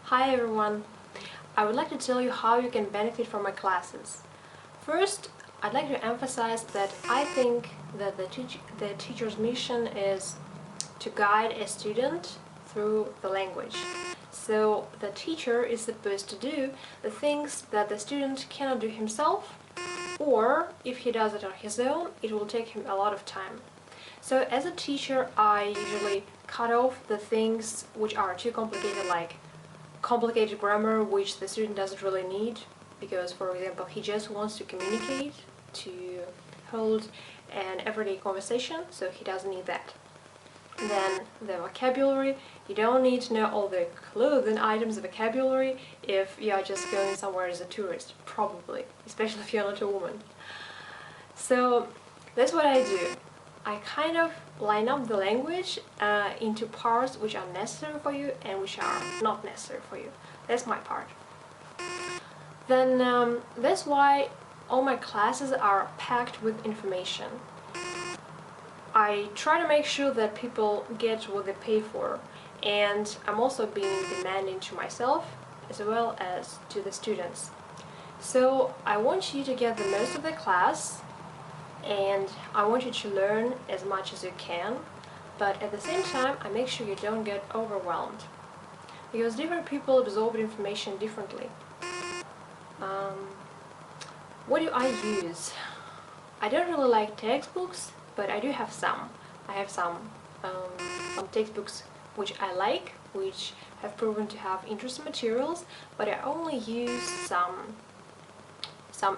Hi everyone! I would like to tell you how you can benefit from my classes. First, I'd like to emphasize that I think that the teacher's mission is to guide a student through the language. So the teacher is supposed to do the things that the student cannot do himself, or if he does it on his own, it will take him a lot of time. So as a teacher, I usually cut off the things which are too complicated, like complicated grammar which the student doesn't really need, because for example he just wants to communicate, to hold an everyday conversation, so he doesn't need that. Then the vocabulary, you don't need to know all the clothing items of vocabulary if you are just going somewhere as a tourist, probably, especially if you're not a woman. So that's what I do. I kind of line up the language into parts which are necessary for you and which are not necessary for you. That's my part. Then that's why all my classes are packed with information. I try to make sure that people get what they pay for, and I'm also being demanding to myself as well as to the students. So I want you to get the most of the class, and I want you to learn as much as you can, but at the same time I make sure you don't get overwhelmed, because different people absorb information differently. What do I use? I don't really like textbooks, but I do have some. I have some textbooks which I like, which have proven to have interesting materials, but I only use some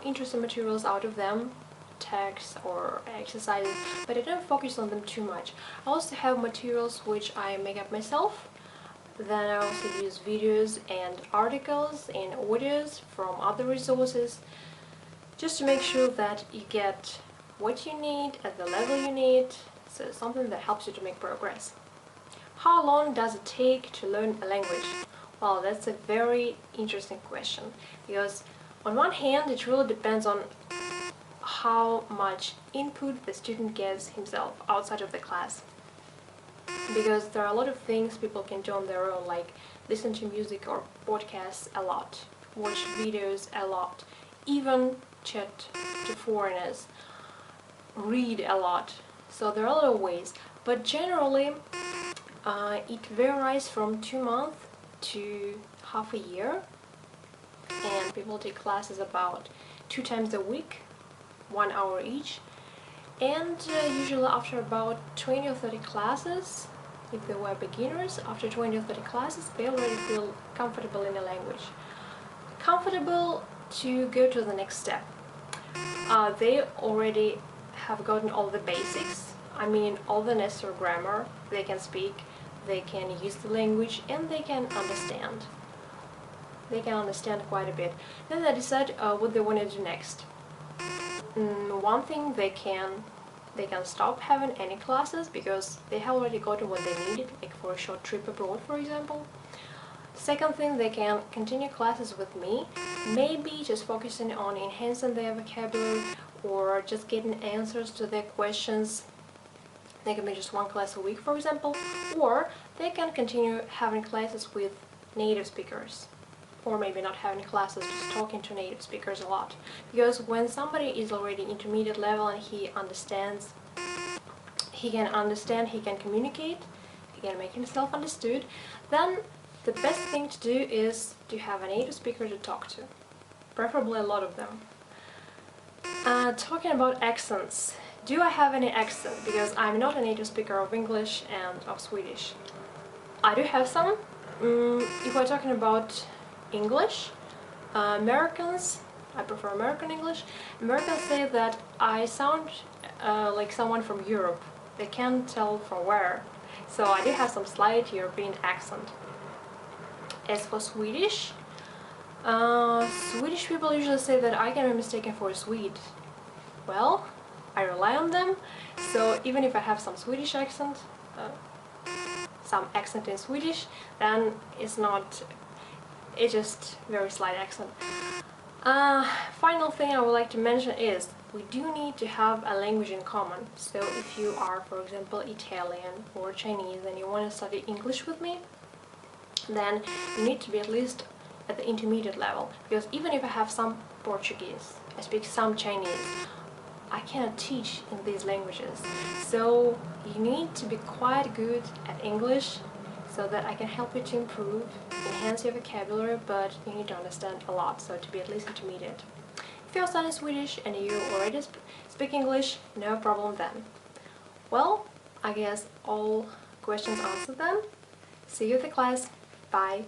interesting materials out of them, texts or exercises, but I don't focus on them too much. I also have materials which I make up myself. Then I also use videos and articles and audios from other resources, just to make sure that you get what you need at the level you need, so something that helps you to make progress. How long does it take to learn a language? Well, that's a very interesting question, because on one hand it really depends on how much input the student gets himself outside of the class, because there are a lot of things people can do on their own, like listen to music or podcasts a lot, watch videos a lot, even chat to foreigners, read a lot. So there are a lot of ways, but generally it varies from 2 months to half a year, and people take classes about 2 times a week, 1 hour each, and usually after about 20 or 30 classes, if they were beginners, after 20 or 30 classes they already feel comfortable in the language, comfortable to go to the next step. They already have gotten all the basics, I mean all the necessary grammar, they can speak, they can use the language, and they can understand. They can understand quite a bit. Then they decide what they want to do next. One thing, they can stop having any classes because they have already gotten what they needed, like for a short trip abroad, for example. Second thing, they can continue classes with me, maybe just focusing on enhancing their vocabulary or just getting answers to their questions. They can be just 1 class a week, for example, or they can continue having classes with native speakers, or maybe not having classes, just talking to native speakers a lot. Because when somebody is already intermediate level and he understands, he can communicate, he can make himself understood, then the best thing to do is to have a native speaker to talk to, preferably a lot of them. Talking about accents, do I have any accent? Because I'm not a native speaker of English and of Swedish. I do have some. If we're talking about English, Americans, I prefer American English. Americans say that I sound like someone from Europe. They can't tell from where. So I do have some slight European accent. As for Swedish, Swedish people usually say that I can be mistaken for a Swede. Well, I rely on them, so even if I have some Swedish accent, some accent in Swedish, then it's just very slight accent. Final thing I would like to mention is we do need to have a language in common. So if you are, for example, Italian or Chinese and you want to study English with me, then you need to be at least at the intermediate level, because even if I have some Portuguese, I speak some Chinese, I cannot teach in these languages. So you need to be quite good at English so that I can help you to improve, enhance your vocabulary, but you need to understand a lot, so to be at least intermediate. If you're studying Swedish and you already speak English, no problem then. Well, I guess all questions answered then. See you at the class. Bye.